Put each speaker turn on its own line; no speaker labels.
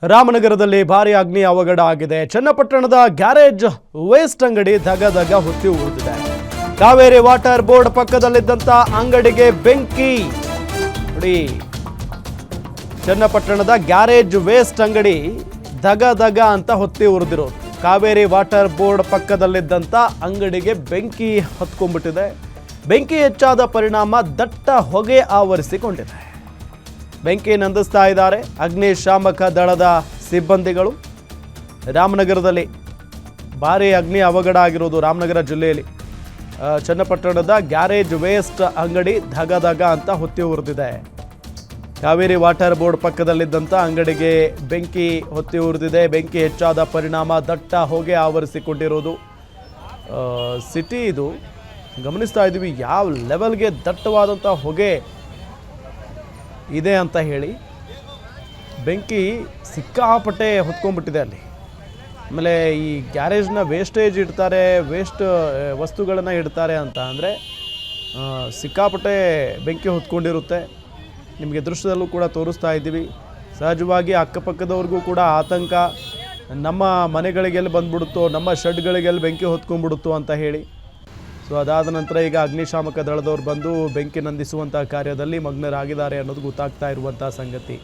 ರಾಮನಗರದಲ್ಲಿ ಭಾರಿ ಅಗ್ನಿ ಅವಘಡ ಆಗಿದೆ. ಚನ್ನಪಟ್ಟಣದ ಗ್ಯಾರೇಜ್ ವೇಸ್ಟ್ ಅಂಗಡಿ ಧಗ ಹೊತ್ತಿ ಉರಿದಿದೆ. ಕಾವೇರಿ ವಾಟರ್ ಬೋರ್ಡ್ ಪಕ್ಕದಲ್ಲಿದ್ದಂತ ಅಂಗಡಿಗೆ ಬೆಂಕಿ. ನೋಡಿ, ಚನ್ನಪಟ್ಟಣದ ಗ್ಯಾರೇಜ್ ವೇಸ್ಟ್ ಅಂಗಡಿ ಧಗ ಅಂತ ಹೊತ್ತಿ ಉರಿದಿರೋದು. ಕಾವೇರಿ ವಾಟರ್ ಬೋರ್ಡ್ ಪಕ್ಕದಲ್ಲಿದ್ದಂತ ಅಂಗಡಿಗೆ ಬೆಂಕಿ ಹತ್ಕೊಂಡ್ಬಿಟ್ಟಿದೆ. ಬೆಂಕಿ ಹೆಚ್ಚಾದ ಪರಿಣಾಮ ದಟ್ಟ ಹೊಗೆ ಆವರಿಸಿಕೊಂಡಿದೆ. ಬೆಂಕಿ ನಂದಿಸ್ತಾ ಇದ್ದಾರೆ ಅಗ್ನಿಶಾಮಕ ದಳದ ಸಿಬ್ಬಂದಿಗಳು. ರಾಮನಗರದಲ್ಲಿ ಭಾರಿ ಅಗ್ನಿ ಅವಘಡ ಆಗಿರೋದು. ರಾಮನಗರ ಜಿಲ್ಲೆಯಲ್ಲಿ ಚನ್ನಪಟ್ಟಣದ ಗ್ಯಾರೇಜ್ ವೇಸ್ಟ್ ಅಂಗಡಿ ಧಗ ಅಂತ ಹೊತ್ತಿ ಉರಿದಿದೆ. ಕಾವೇರಿ ವಾಟರ್ ಬೋರ್ಡ್ ಪಕ್ಕದಲ್ಲಿದ್ದಂಥ ಅಂಗಡಿಗೆ ಬೆಂಕಿ ಹೊತ್ತಿ ಉರಿದಿದೆ. ಬೆಂಕಿ ಹೆಚ್ಚಾದ ಪರಿಣಾಮ ದಟ್ಟ ಹೊಗೆ ಆವರಿಸಿಕೊಂಡಿರೋದು. ಸಿಟಿ ಇದು ಗಮನಿಸ್ತಾ ಇದ್ದೀವಿ ಯಾವ ಲೆವೆಲ್ಗೆ ದಟ್ಟವಾದಂಥ ಹೊಗೆ ಇದೆ ಅಂತ ಹೇಳಿ. ಬೆಂಕಿ ಸಿಕ್ಕಾಪಟ್ಟೆ ಹೊತ್ಕೊಂಡ್ಬಿಟ್ಟಿದೆ ಅಲ್ಲಿ. ಆಮೇಲೆ ಈ ಗ್ಯಾರೇಜ್ನ ವೇಸ್ಟೇಜ್ ಇಡ್ತಾರೆ, ವೇಸ್ಟ್ ವಸ್ತುಗಳನ್ನು ಇಡ್ತಾರೆ ಅಂತ ಅಂದರೆ ಸಿಕ್ಕಾಪಟ್ಟೆ ಬೆಂಕಿ ಹೊತ್ಕೊಂಡಿರುತ್ತೆ. ನಿಮಗೆ ದೃಶ್ಯದಲ್ಲೂ ಕೂಡ ತೋರಿಸ್ತಾ ಇದ್ದೀವಿ. ಸಹಜವಾಗಿ ಅಕ್ಕಪಕ್ಕದವ್ರಿಗೂ ಕೂಡ ಆತಂಕ, ನಮ್ಮ ಮನೆಗಳಿಗೆಲ್ಲಿ ಬಂದ್ಬಿಡುತ್ತೋ, ನಮ್ಮ ಶೆಡ್ಗಳಿಗೆಲ್ಲಿ ಬೆಂಕಿ ಹೊತ್ಕೊಂಡ್ಬಿಡುತ್ತೋ ಅಂತ ಹೇಳಿ. ಸೊ ಅದಾದ ನಂತರ ಈಗ ಅಗ್ನಿಶಾಮಕ ದಳದವ್ರು ಬಂದು ಬೆಂಕಿ ನಂದಿಸುವಂಥ ಕಾರ್ಯದಲ್ಲಿ ಮಗ್ನರಾಗಿದ್ದಾರೆ ಅನ್ನೋದು ಗೊತ್ತಾಗ್ತಾ ಇರುವಂಥ ಸಂಗತಿ.